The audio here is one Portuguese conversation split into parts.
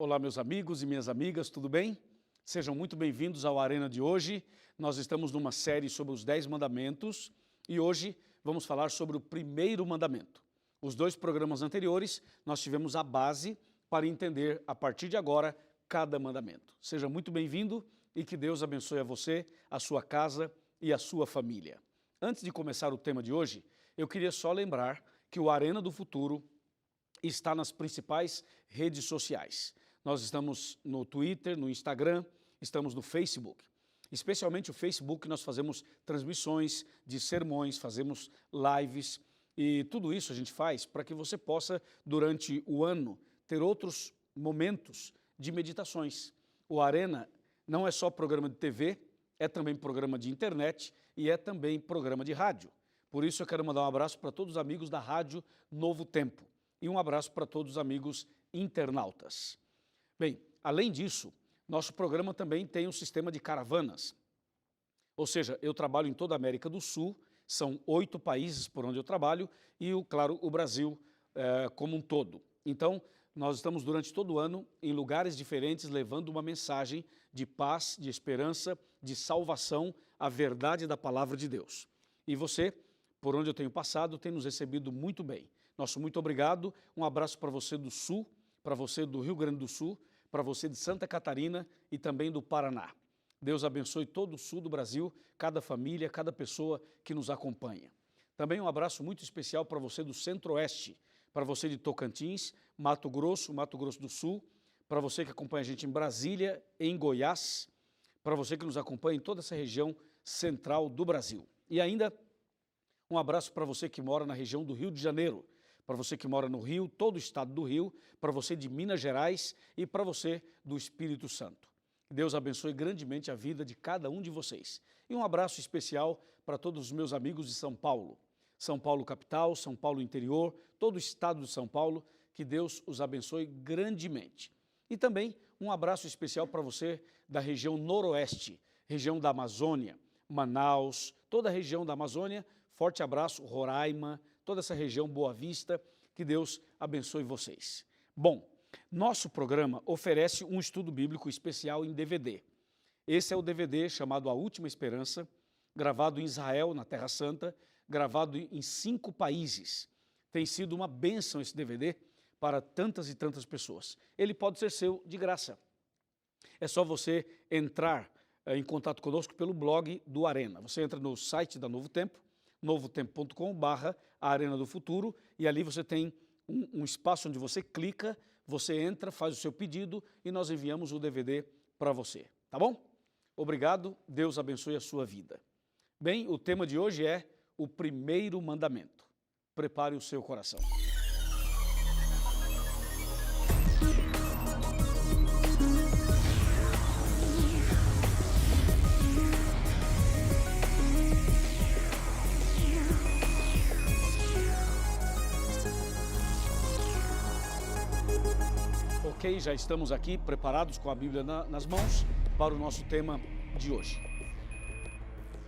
Olá, meus amigos e minhas amigas, tudo bem? Sejam muito bem-vindos ao Arena de hoje. Nós estamos numa série sobre os 10 mandamentos e hoje vamos falar sobre o primeiro mandamento. Os dois programas anteriores nós tivemos a base para entender, a partir de agora, cada mandamento. Seja muito bem-vindo e que Deus abençoe a você, a sua casa e a sua família. Antes de começar o tema de hoje, eu queria só lembrar que o Arena do Futuro está nas principais redes sociais. Nós estamos no Twitter, no Instagram, estamos no Facebook. Especialmente o Facebook, nós fazemos transmissões de sermões, fazemos lives e tudo isso a gente faz para que você possa, durante o ano, ter outros momentos de meditações. O Arena não é só programa de TV, é também programa de internet e é também programa de rádio. Por isso eu quero mandar um abraço para todos os amigos da Rádio Novo Tempo e um abraço para todos os amigos internautas. Bem, além disso, nosso programa também tem um sistema de caravanas. Ou seja, eu trabalho em toda a América do Sul, são 8 países por onde eu trabalho e, claro, o Brasil como um todo. Então, nós estamos durante todo o ano em lugares diferentes levando uma mensagem de paz, de esperança, de salvação, a verdade da palavra de Deus. E você, por onde eu tenho passado, tem nos recebido muito bem. Nosso muito obrigado, um abraço para você do Sul, para você do Rio Grande do Sul, para você de Santa Catarina e também do Paraná. Deus abençoe todo o sul do Brasil, cada família, cada pessoa que nos acompanha. Também um abraço muito especial para você do Centro-Oeste, para você de Tocantins, Mato Grosso do Sul, para você que acompanha a gente em Brasília, em Goiás, para você que nos acompanha em toda essa região central do Brasil. E ainda um abraço para você que mora na região do Rio de Janeiro, para você que mora no Rio, todo o estado do Rio, para você de Minas Gerais e para você do Espírito Santo. Deus abençoe grandemente a vida de cada um de vocês. E um abraço especial para todos os meus amigos de São Paulo. São Paulo capital, São Paulo interior, todo o estado de São Paulo, que Deus os abençoe grandemente. E também um abraço especial para você da região noroeste, região da Amazônia, Manaus, toda a região da Amazônia, forte abraço, Roraima, toda essa região Boa Vista, que Deus abençoe vocês. Bom, nosso programa oferece um estudo bíblico especial em DVD. Esse é o DVD chamado A Última Esperança, gravado em Israel, na Terra Santa, gravado em 5 países. Tem sido uma bênção esse DVD para tantas e tantas pessoas. Ele pode ser seu de graça. É só você entrar em contato conosco pelo blog do Arena. Você entra no site da Novo Tempo, novotempo.com/Arena do Futuro, e ali você tem um espaço onde você clica, você entra, faz o seu pedido e nós enviamos o DVD para você, tá bom? Obrigado, Deus abençoe a sua vida. Bem, o tema de hoje é o primeiro mandamento. Prepare o seu coração. Ok, já estamos aqui preparados com a Bíblia nas mãos para o nosso tema de hoje.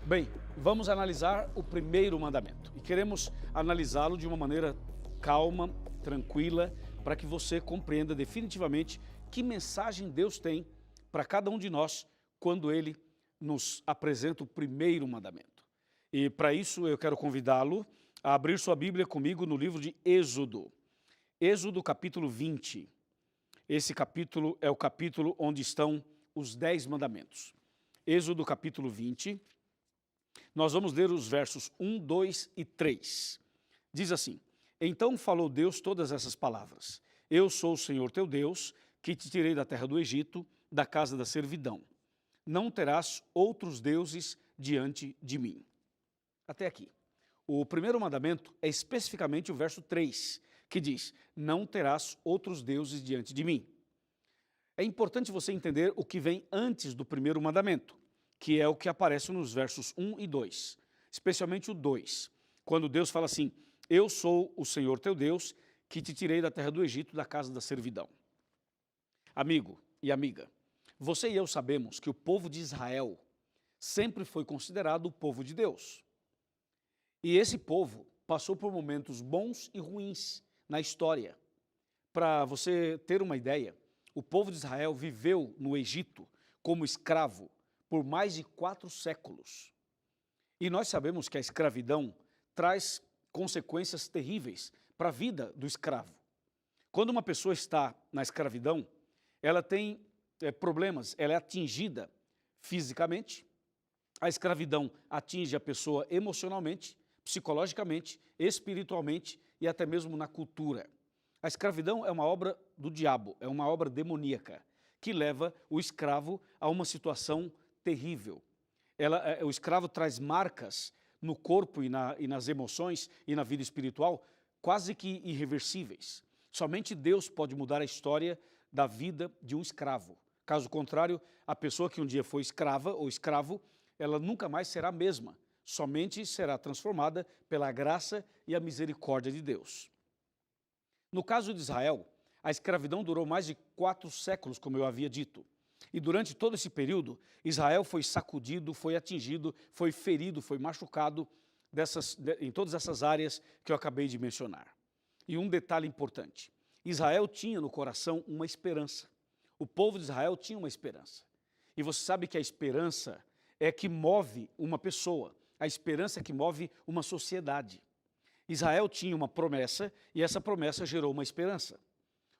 Bem, vamos analisar o primeiro mandamento e queremos analisá-lo de uma maneira calma, tranquila, para que você compreenda definitivamente que mensagem Deus tem para cada um de nós quando Ele nos apresenta o primeiro mandamento. E para isso eu quero convidá-lo a abrir sua Bíblia comigo no livro de Êxodo. Êxodo capítulo 20. Esse capítulo é o capítulo onde estão os 10 mandamentos. Êxodo capítulo 20, nós vamos ler os versos 1, 2 e 3. Diz assim: Então falou Deus todas essas palavras. Eu sou o Senhor teu Deus, que te tirei da terra do Egito, da casa da servidão. Não terás outros deuses diante de mim. Até aqui. O primeiro mandamento é especificamente o verso 3, que diz: não terás outros deuses diante de mim. É importante você entender o que vem antes do primeiro mandamento, que é o que aparece nos versos 1 e 2, especialmente o 2, quando Deus fala assim: eu sou o Senhor teu Deus, que te tirei da terra do Egito, da casa da servidão. Amigo e amiga, você e eu sabemos que o povo de Israel sempre foi considerado o povo de Deus. E esse povo passou por momentos bons e ruins na história. Para você ter uma ideia, o povo de Israel viveu no Egito como escravo por mais de 4 séculos. E nós sabemos que a escravidão traz consequências terríveis para a vida do escravo. Quando uma pessoa está na escravidão, ela tem problemas, ela é atingida fisicamente, a escravidão atinge a pessoa emocionalmente, psicologicamente, espiritualmente e até mesmo na cultura. A escravidão é uma obra do diabo, é uma obra demoníaca, que leva o escravo a uma situação terrível. O escravo traz marcas no corpo e nas emoções e na vida espiritual quase que irreversíveis. Somente Deus pode mudar a história da vida de um escravo. Caso contrário, a pessoa que um dia foi escrava ou escravo, ela nunca mais será a mesma, somente será transformada pela graça e a misericórdia de Deus. No caso de Israel, a escravidão durou mais de 4 séculos, como eu havia dito. E durante todo esse período, Israel foi sacudido, foi atingido, foi ferido, foi machucado em todas essas áreas que eu acabei de mencionar. E um detalhe importante, Israel tinha no coração uma esperança. O povo de Israel tinha uma esperança. E você sabe que a esperança é que move uma pessoa, a esperança é que move uma sociedade. Israel tinha uma promessa e essa promessa gerou uma esperança.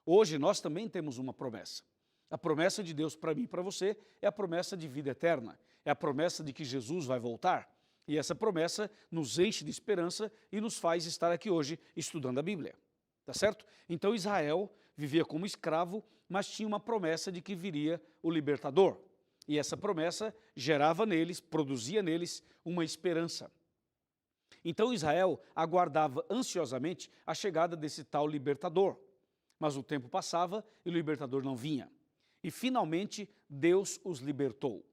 Hoje nós também temos uma promessa. A promessa de Deus para mim e para você é a promessa de vida eterna, é a promessa de que Jesus vai voltar. E essa promessa nos enche de esperança e nos faz estar aqui hoje estudando a Bíblia. Tá certo? Então Israel vivia como escravo, mas tinha uma promessa de que viria o libertador. E essa promessa gerava neles, produzia neles uma esperança. Então Israel aguardava ansiosamente a chegada desse tal libertador. Mas o tempo passava e o libertador não vinha. E finalmente Deus os libertou.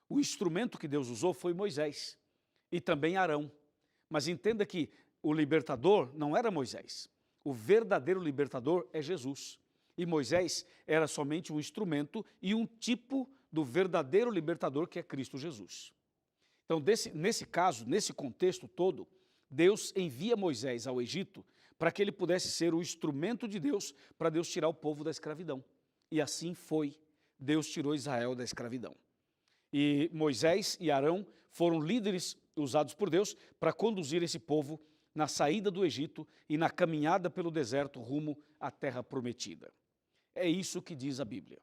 O instrumento que Deus usou foi Moisés e também Arão. Mas entenda que o libertador não era Moisés. O verdadeiro libertador é Jesus. E Moisés era somente um instrumento e um tipo do verdadeiro libertador que é Cristo Jesus. Então, nesse caso, nesse contexto todo, Deus envia Moisés ao Egito para que ele pudesse ser o instrumento de Deus para Deus tirar o povo da escravidão. E assim foi. Deus tirou Israel da escravidão. E Moisés e Arão foram líderes usados por Deus para conduzir esse povo na saída do Egito e na caminhada pelo deserto rumo à terra prometida. É isso que diz a Bíblia.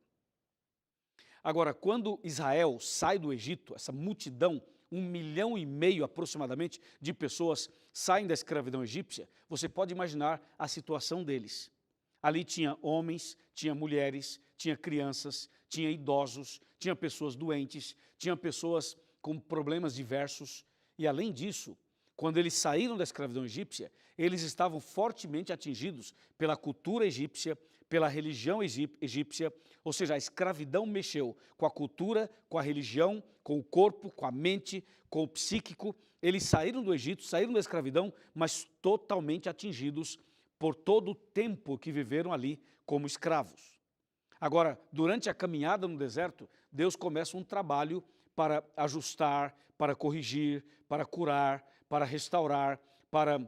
Agora, quando Israel sai do Egito, essa multidão, 1,5 milhão aproximadamente de pessoas saem da escravidão egípcia, você pode imaginar a situação deles. Ali tinha homens, tinha mulheres, tinha crianças, tinha idosos, tinha pessoas doentes, tinha pessoas com problemas diversos. E além disso, quando eles saíram da escravidão egípcia, eles estavam fortemente atingidos pela cultura egípcia, pela religião egípcia, ou seja, a escravidão mexeu com a cultura, com a religião, com o corpo, com a mente, com o psíquico. Eles saíram do Egito, saíram da escravidão, mas totalmente atingidos por todo o tempo que viveram ali como escravos. Agora, durante a caminhada no deserto, Deus começa um trabalho para ajustar, para corrigir, para curar, para restaurar, para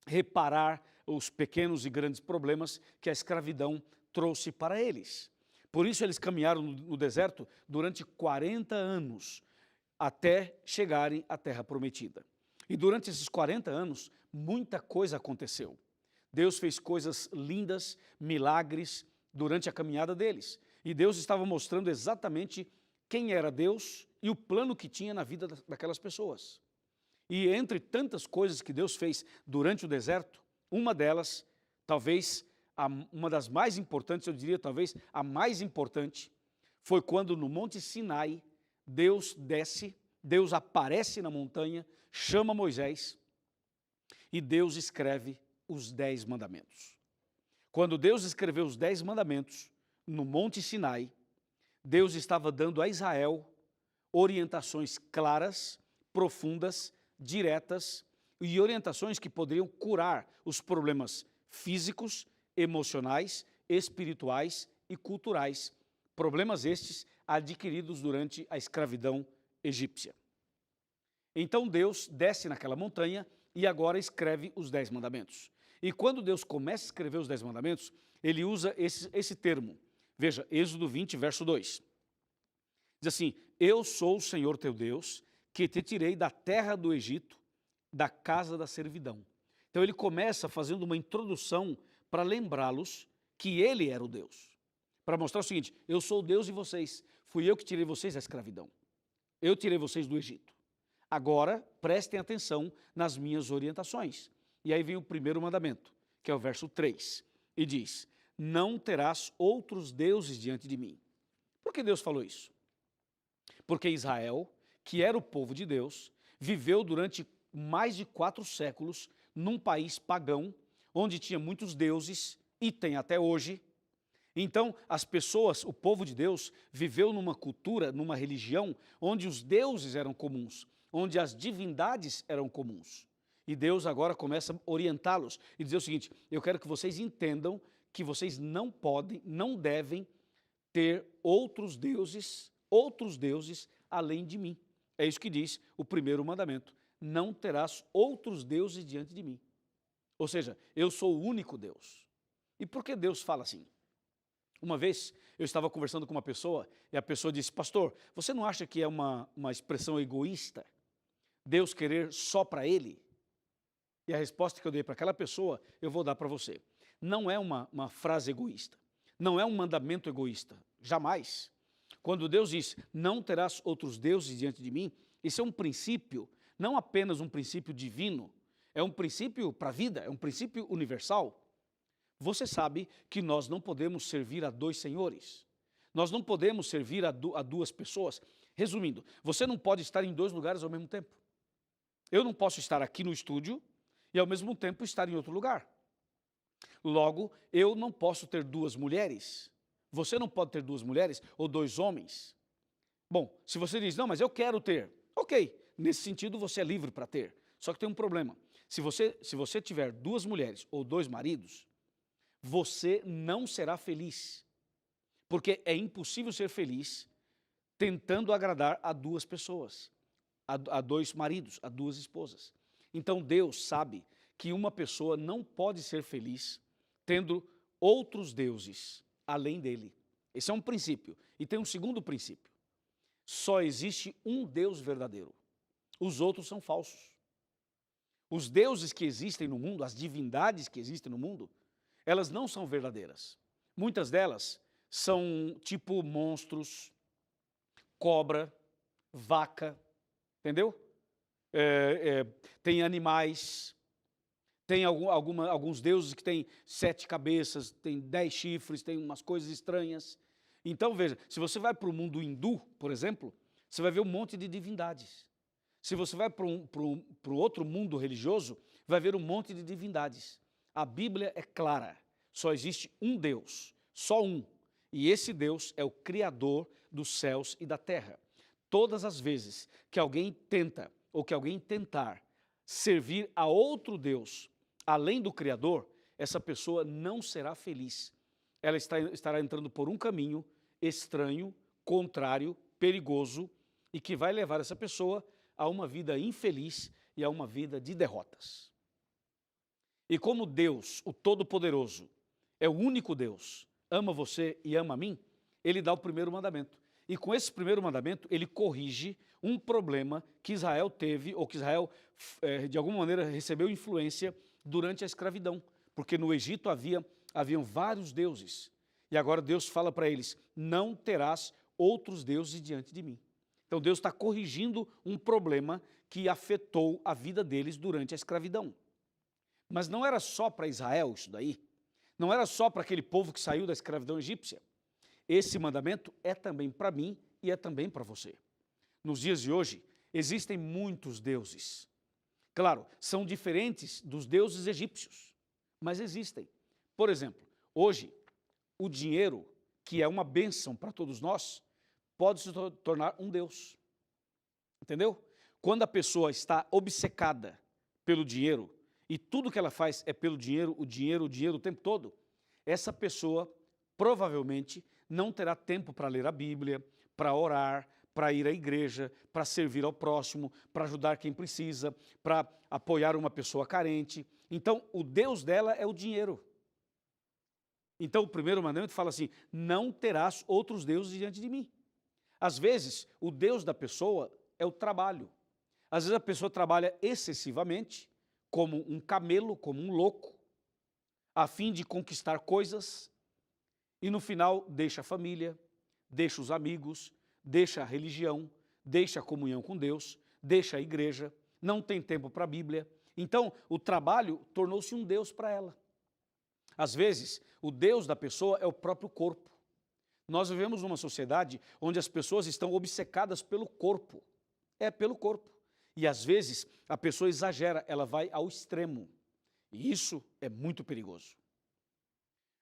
reparar os pequenos e grandes problemas que a escravidão trouxe para eles. Por isso eles caminharam no deserto durante 40 anos, até chegarem à terra prometida. E durante esses 40 anos, muita coisa aconteceu. Deus fez coisas lindas, milagres, durante a caminhada deles. E Deus estava mostrando exatamente quem era Deus e o plano que tinha na vida daquelas pessoas. E entre tantas coisas que Deus fez durante o deserto, uma delas, talvez uma das mais importantes, eu diria talvez a mais importante, foi quando no Monte Sinai, Deus desce, Deus aparece na montanha, chama Moisés e Deus escreve os 10 mandamentos. Quando Deus escreveu os 10 mandamentos no Monte Sinai, Deus estava dando a Israel orientações claras, profundas, diretas e orientações que poderiam curar os problemas físicos, emocionais, espirituais e culturais, problemas estes adquiridos durante a escravidão egípcia. Então Deus desce naquela montanha e agora escreve os 10 mandamentos. E quando Deus começa a escrever os 10 mandamentos, ele usa esse termo, Veja, Êxodo 20, verso 2. Diz assim: eu sou o Senhor teu Deus, que te tirei da terra do Egito, da casa da servidão. Então ele começa fazendo uma introdução para lembrá-los que ele era o Deus. Para mostrar o seguinte: eu sou o Deus de vocês, fui eu que tirei vocês da escravidão. Eu tirei vocês do Egito. Agora, prestem atenção nas minhas orientações. E aí vem o primeiro mandamento, que é o verso 3, e diz: não terás outros deuses diante de mim. Por que Deus falou isso? Porque Israel, que era o povo de Deus, viveu durante mais de 4 séculos num país pagão, onde tinha muitos deuses, e tem até hoje. Então, as pessoas, o povo de Deus, viveu numa cultura, numa religião, onde os deuses eram comuns, onde as divindades eram comuns. E Deus agora começa a orientá-los e dizer o seguinte: eu quero que vocês entendam que vocês não podem, não devem ter outros deuses além de mim. É isso que diz o primeiro mandamento: não terás outros deuses diante de mim. Ou seja, eu sou o único Deus. E por que Deus fala assim? Uma vez eu estava conversando com uma pessoa e a pessoa disse: pastor, você não acha que é uma expressão egoísta Deus querer só para ele? E a resposta que eu dei para aquela pessoa, eu vou dar para você. Não é uma frase egoísta, não é um mandamento egoísta, jamais. Quando Deus diz: não terás outros deuses diante de mim, isso é um princípio, não apenas um princípio divino, é um princípio para a vida, é um princípio universal. Você sabe que nós não podemos servir a 2 senhores, nós não podemos servir a 2 pessoas. Resumindo, você não pode estar em 2 lugares ao mesmo tempo. Eu não posso estar aqui no estúdio e ao mesmo tempo estar em outro lugar. Logo, eu não posso ter 2 mulheres, você não pode ter 2 mulheres ou 2 homens. Bom, se você diz: não, mas eu quero ter, ok, nesse sentido você é livre para ter. Só que tem um problema: se você tiver 2 mulheres ou 2 maridos, você não será feliz, porque é impossível ser feliz tentando agradar a 2 pessoas, a 2 maridos, a 2 esposas. Então Deus sabe que uma pessoa não pode ser feliz tendo outros deuses além dele. Esse é um princípio. E tem um segundo princípio: só existe um Deus verdadeiro, os outros são falsos. Os deuses que existem no mundo, as divindades que existem no mundo, elas não são verdadeiras. Muitas delas são tipo monstros, cobra, vaca, entendeu? Tem animais, tem alguns deuses que têm 7 cabeças, tem 10 chifres, tem umas coisas estranhas. Então veja, se você vai para o mundo hindu, por exemplo, você vai ver um monte de divindades. Se você vai para o outro mundo religioso, vai ver um monte de divindades. A Bíblia é clara, só existe um Deus, só um, e esse Deus é o Criador dos céus e da terra. Todas as vezes que alguém tenta, ou que alguém tentar, servir a outro Deus, além do Criador, essa pessoa não será feliz. Ela estará entrando por um caminho estranho, contrário, perigoso, e que vai levar essa pessoa a uma vida infeliz e a uma vida de derrotas. E como Deus, o Todo-Poderoso, é o único Deus, ama você e ama a mim, ele dá o primeiro mandamento. E com esse primeiro mandamento, ele corrige um problema que Israel teve, ou que Israel, de alguma maneira, recebeu influência durante a escravidão. Porque no Egito haviam vários deuses. E agora Deus fala para eles: não terás outros deuses diante de mim. Então Deus está corrigindo um problema que afetou a vida deles durante a escravidão. Mas não era só para Israel isso daí, não era só para aquele povo que saiu da escravidão egípcia. Esse mandamento é também para mim e é também para você. Nos dias de hoje, existem muitos deuses. Claro, são diferentes dos deuses egípcios, mas existem. Por exemplo, hoje, o dinheiro, que é uma bênção para todos nós, pode se tornar um deus. Entendeu? Quando a pessoa está obcecada pelo dinheiro, e tudo que ela faz é pelo dinheiro, o dinheiro o tempo todo, essa pessoa provavelmente não terá tempo para ler a Bíblia, para orar, para ir à igreja, para servir ao próximo, para ajudar quem precisa, para apoiar uma pessoa carente. Então, o Deus dela é o dinheiro. Então o primeiro mandamento fala assim, não terás outros deuses diante de mim. Às vezes, o Deus da pessoa é o trabalho. Às vezes a pessoa trabalha excessivamente, como um camelo, como um louco, a fim de conquistar coisas, e no final deixa a família, deixa os amigos, deixa a religião, deixa a comunhão com Deus, deixa a igreja, não tem tempo para a Bíblia. Então, o trabalho tornou-se um Deus para ela. Às vezes, o Deus da pessoa é o próprio corpo. Nós vivemos numa sociedade onde as pessoas estão obcecadas pelo corpo. É pelo corpo. E às vezes, a pessoa exagera, ela vai ao extremo. E isso é muito perigoso.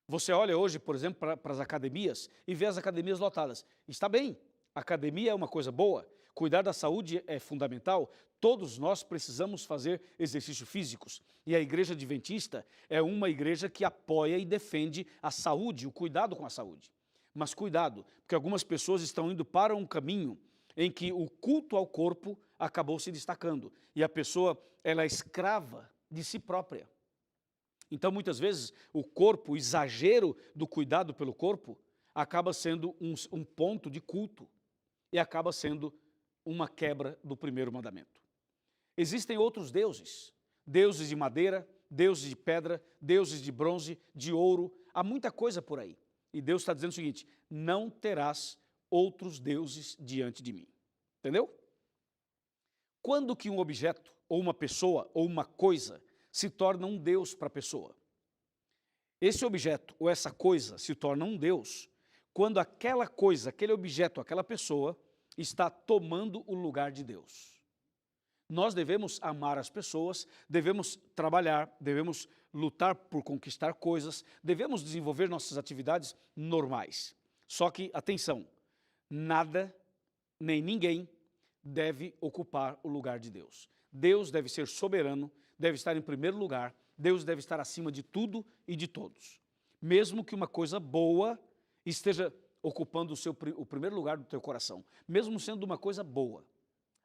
Você olha hoje, por exemplo, para as academias e vê as academias lotadas. Está bem, academia é uma coisa boa, cuidar da saúde é fundamental, todos nós precisamos fazer exercícios físicos. E a igreja adventista é uma igreja que apoia e defende a saúde, o cuidado com a saúde. Mas cuidado, porque algumas pessoas estão indo para um caminho em que o culto ao corpo acabou se destacando. E a pessoa, ela é escrava de si própria. Então, muitas vezes, o corpo, o exagero do cuidado pelo corpo, acaba sendo um ponto de culto e acaba sendo uma quebra do primeiro mandamento. Existem outros deuses, deuses de madeira, deuses de pedra, deuses de bronze, de ouro, há muita coisa por aí. E Deus está dizendo o seguinte, não terás outros deuses diante de mim. Entendeu? Quando que um objeto, ou uma pessoa, ou uma coisa, se torna um Deus para a pessoa? Esse objeto ou essa coisa se torna um Deus quando aquela coisa, aquele objeto, aquela pessoa está tomando o lugar de Deus. Nós devemos amar as pessoas, devemos trabalhar, devemos lutar por conquistar coisas, devemos desenvolver nossas atividades normais. Só que, atenção, nada nem ninguém deve ocupar o lugar de Deus. Deus deve ser soberano, deve estar em primeiro lugar, Deus deve estar acima de tudo e de todos. Mesmo que uma coisa boa esteja ocupando o primeiro lugar do teu coração, mesmo sendo uma coisa boa,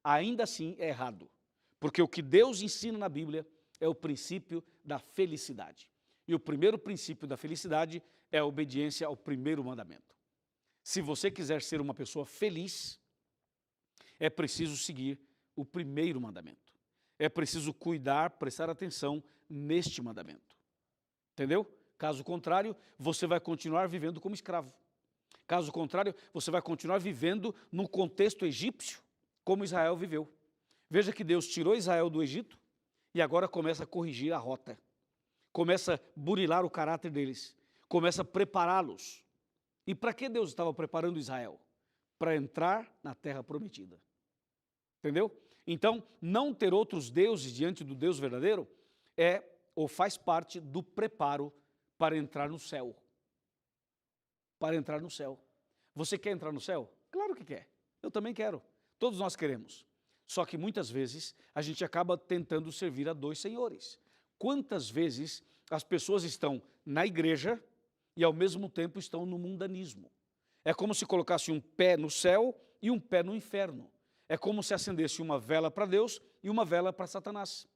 ainda assim é errado. Porque o que Deus ensina na Bíblia é o princípio da felicidade. E o primeiro princípio da felicidade é a obediência ao primeiro mandamento. Se você quiser ser uma pessoa feliz, é preciso seguir o primeiro mandamento. É preciso cuidar, prestar atenção neste mandamento. Entendeu? Caso contrário, você vai continuar vivendo como escravo. Caso contrário, você vai continuar vivendo no contexto egípcio, como Israel viveu. Veja que Deus tirou Israel do Egito e agora começa a corrigir a rota. Começa a burilar o caráter deles. Começa a prepará-los. E para que Deus estava preparando Israel? Para entrar na terra prometida. Entendeu? Então, não ter outros deuses diante do Deus verdadeiro é ou faz parte do preparo para entrar no céu. Para entrar no céu. Você quer entrar no céu? Claro que quer. Eu também quero. Todos nós queremos. Só que muitas vezes a gente acaba tentando servir a dois senhores. Quantas vezes as pessoas estão na igreja e ao mesmo tempo estão no mundanismo? É como se colocasse um pé no céu e um pé no inferno. É como se acendesse uma vela para Deus e uma vela para Satanás.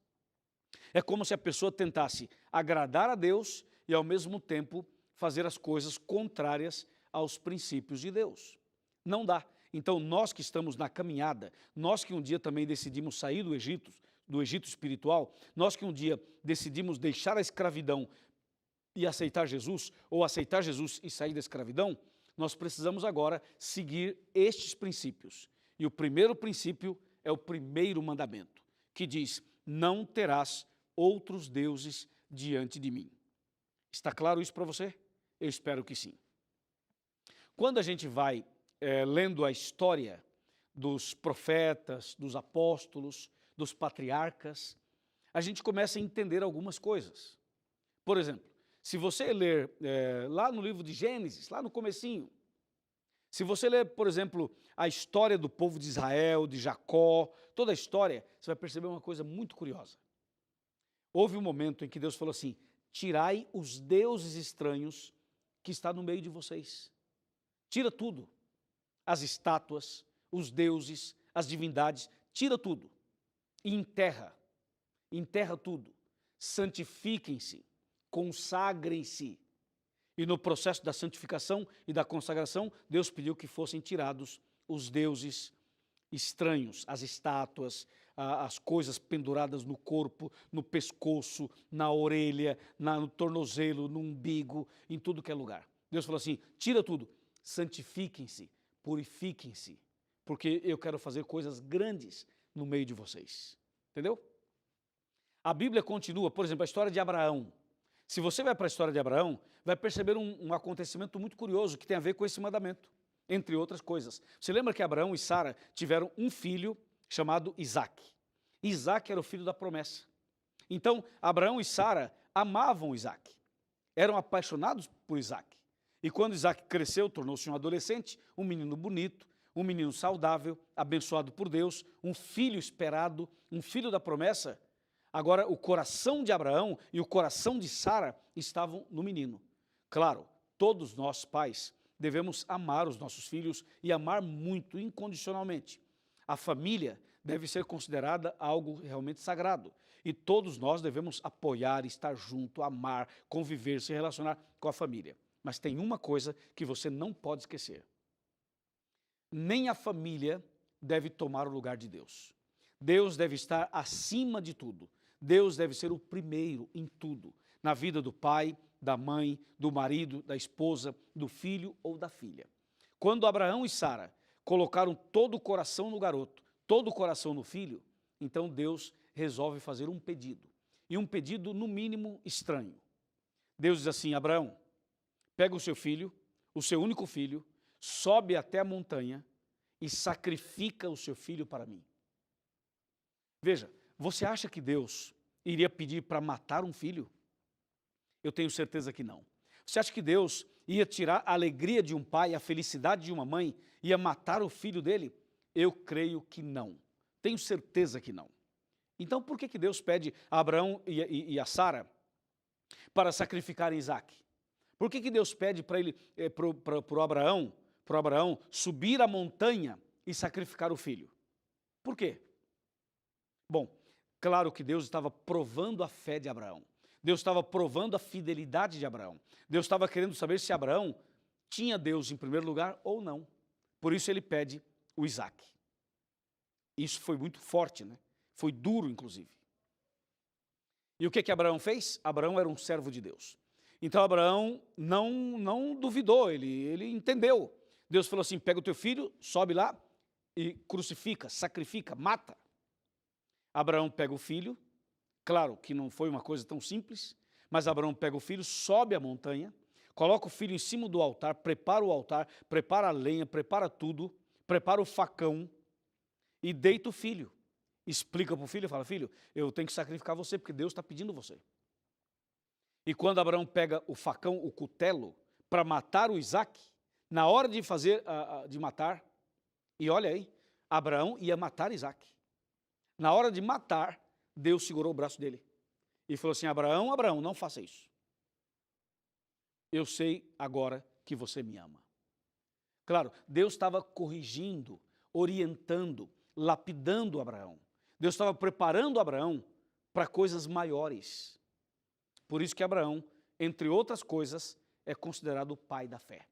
É como se a pessoa tentasse agradar a Deus e ao mesmo tempo fazer as coisas contrárias aos princípios de Deus. Não dá. Então nós que estamos na caminhada, nós que um dia também decidimos sair do Egito espiritual, nós que um dia decidimos deixar a escravidão e aceitar Jesus, ou aceitar Jesus e sair da escravidão, nós precisamos agora seguir estes princípios. E o primeiro princípio é o primeiro mandamento, que diz, não terás outros deuses diante de mim. Está claro isso para você? Eu espero que sim. Quando a gente vai lendo a história dos profetas, dos apóstolos, dos patriarcas, a gente começa a entender algumas coisas. Por exemplo, se você ler lá no livro de Gênesis, lá no comecinho, se você ler, por exemplo, a história do povo de Israel, de Jacó, toda a história, você vai perceber uma coisa muito curiosa. Houve um momento em que Deus falou assim, tirai os deuses estranhos que está no meio de vocês. Tira tudo. As estátuas, os deuses, as divindades, tira tudo. E enterra. Enterra tudo. Santifiquem-se. Consagrem-se. E no processo da santificação e da consagração, Deus pediu que fossem tirados os deuses estranhos, as estátuas, as coisas penduradas no corpo, no pescoço, na orelha, no tornozelo, no umbigo, em tudo que é lugar. Deus falou assim, tira tudo, santifiquem-se, purifiquem-se, porque eu quero fazer coisas grandes no meio de vocês. Entendeu? A Bíblia continua, por exemplo, a história de Abraão. Se você vai para a história de Abraão, vai perceber um acontecimento muito curioso que tem a ver com esse mandamento, entre outras coisas. Você lembra que Abraão e Sara tiveram um filho chamado Isaque. Isaque era o filho da promessa. Então, Abraão e Sara amavam Isaque, eram apaixonados por Isaque. E quando Isaque cresceu, tornou-se um adolescente, um menino bonito, um menino saudável, abençoado por Deus, um filho esperado, um filho da promessa. Agora, o coração de Abraão e o coração de Sara estavam no menino. Claro, todos nós, pais, devemos amar os nossos filhos e amar muito, incondicionalmente. A família deve ser considerada algo realmente sagrado. E todos nós devemos apoiar, estar junto, amar, conviver, se relacionar com a família. Mas tem uma coisa que você não pode esquecer. Nem a família deve tomar o lugar de Deus. Deus deve estar acima de tudo. Deus deve ser o primeiro em tudo, na vida do pai, da mãe, do marido, da esposa, do filho ou da filha. Quando Abraão e Sara colocaram todo o coração no garoto, todo o coração no filho, então Deus resolve fazer um pedido. E um pedido, no mínimo, estranho. Deus diz assim, Abraão, pega o seu filho, o seu único filho, sobe até a montanha e sacrifica o seu filho para mim. Veja, você acha que Deus iria pedir para matar um filho? Eu tenho certeza que não. Você acha que Deus ia tirar a alegria de um pai, a felicidade de uma mãe, ia matar o filho dele? Eu creio que não. Tenho certeza que não. Então por que Deus pede a Abraão e a Sara para sacrificar Isaque? Por que Deus pede para Abraão subir a montanha e sacrificar o filho? Por quê? Bom, claro que Deus estava provando a fé de Abraão. Deus estava provando a fidelidade de Abraão. Deus estava querendo saber se Abraão tinha Deus em primeiro lugar ou não. Por isso ele pede o Isaque. Isso foi muito forte, né? Foi duro, inclusive. E o que Abraão fez? Abraão era um servo de Deus. Então Abraão não duvidou, ele entendeu. Deus falou assim, pega o teu filho, sobe lá e crucifica, sacrifica, mata. Abraão pega o filho, claro que não foi uma coisa tão simples, mas Abraão pega o filho, sobe a montanha, coloca o filho em cima do altar, prepara a lenha, prepara tudo, prepara o facão e deita o filho. Explica para o filho, fala, filho, eu tenho que sacrificar você porque Deus está pedindo você. E quando Abraão pega o facão, o cutelo, para matar o Isaque, na hora de de matar, e olha aí, Abraão ia matar Isaque. Na hora de matar, Deus segurou o braço dele e falou assim, Abraão, Abraão, não faça isso. Eu sei agora que você me ama. Claro, Deus estava corrigindo, orientando, lapidando Abraão. Deus estava preparando Abraão para coisas maiores. Por isso que Abraão, entre outras coisas, é considerado o pai da fé.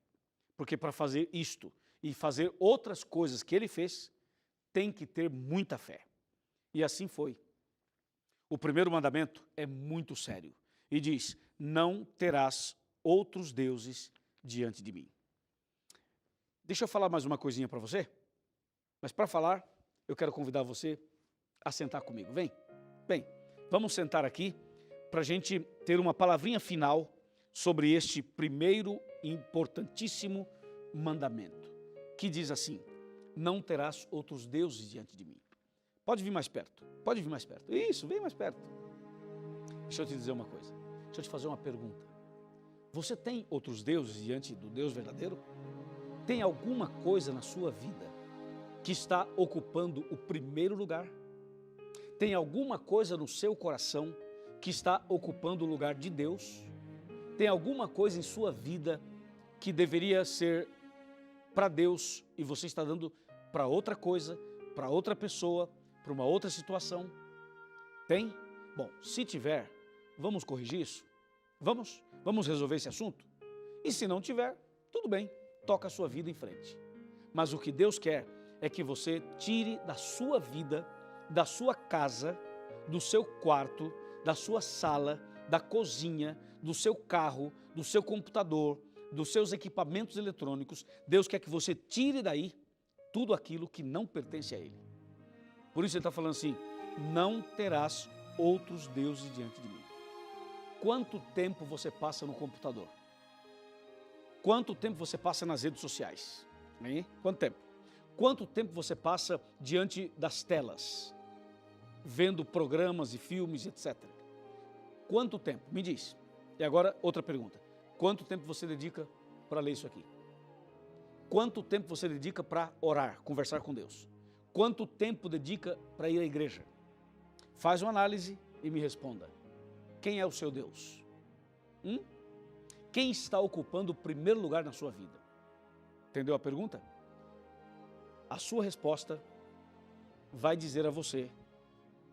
Porque para fazer isto e fazer outras coisas que ele fez, tem que ter muita fé. E assim foi. O primeiro mandamento é muito sério e diz, não terás outros deuses diante de mim. Deixa eu falar mais uma coisinha para você, mas para falar, eu quero convidar você a sentar comigo. Vem, vamos sentar aqui para a gente ter uma palavrinha final sobre este primeiro importantíssimo mandamento, que diz assim, não terás outros deuses diante de mim. Pode vir mais perto, pode vir mais perto. Isso, vem mais perto. Deixa eu te dizer uma coisa, deixa eu te fazer uma pergunta. Você tem outros deuses diante do Deus verdadeiro? Tem alguma coisa na sua vida que está ocupando o primeiro lugar? Tem alguma coisa no seu coração que está ocupando o lugar de Deus? Tem alguma coisa em sua vida que deveria ser para Deus e você está dando para outra coisa, para outra pessoa, para uma outra situação? Tem? Bom, se tiver, vamos corrigir isso? Vamos resolver esse assunto? E se não tiver, tudo bem, toca a sua vida em frente. Mas o que Deus quer é que você tire da sua vida, da sua casa, do seu quarto, da sua sala, da cozinha, do seu carro, do seu computador, dos seus equipamentos eletrônicos. Deus quer que você tire daí tudo aquilo que não pertence a Ele. Por isso Ele está falando assim, não terás outros deuses diante de mim. Quanto tempo você passa no computador? Quanto tempo você passa nas redes sociais? Hein? Quanto tempo? Quanto tempo você passa diante das telas, vendo programas e filmes, etc. Quanto tempo? Me diz. E agora, outra pergunta. Quanto tempo você dedica para ler isso aqui? Quanto tempo você dedica para orar, conversar com Deus? Quanto tempo dedica para ir à igreja? Faz uma análise e me responda. Quem é o seu Deus? Quem está ocupando o primeiro lugar na sua vida? Entendeu a pergunta? A sua resposta vai dizer a você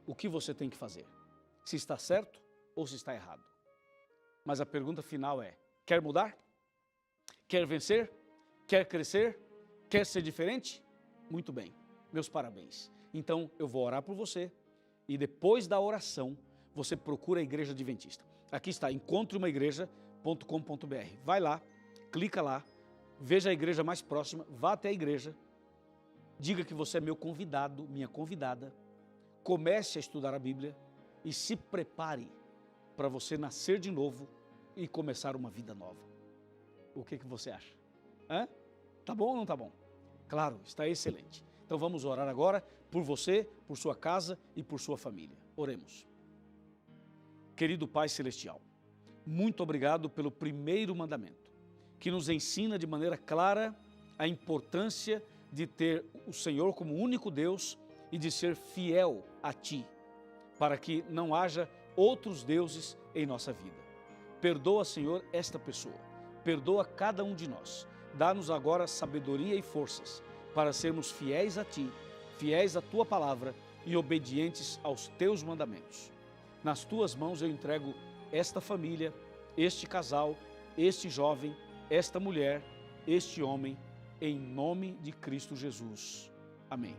o que você tem que fazer. Se está certo ou se está errado. Mas a pergunta final é, quer mudar? Quer vencer? Quer crescer? Quer ser diferente? Muito bem, meus parabéns. Então eu vou orar por você e depois da oração você procura a Igreja Adventista. Aqui está, encontreumaigreja.com.br. Vai lá, clica lá, veja a igreja mais próxima, vá até a igreja, diga que você é meu convidado, minha convidada, comece a estudar a Bíblia e se prepare para você nascer de novo e começar uma vida nova. O que você acha? Tá bom ou não tá bom? Claro, está excelente. Então vamos orar agora por você, por sua casa e por sua família. Oremos. Querido Pai Celestial, muito obrigado pelo primeiro mandamento, que nos ensina de maneira clara a importância de ter o Senhor como único Deus e de ser fiel a Ti, para que não haja outros deuses em nossa vida. Perdoa, Senhor, esta pessoa, perdoa cada um de nós. Dá-nos agora sabedoria e forças para sermos fiéis a Ti, fiéis à Tua palavra e obedientes aos Teus mandamentos. Nas Tuas mãos eu entrego esta família, este casal, este jovem, esta mulher, este homem, em nome de Cristo Jesus. Amém.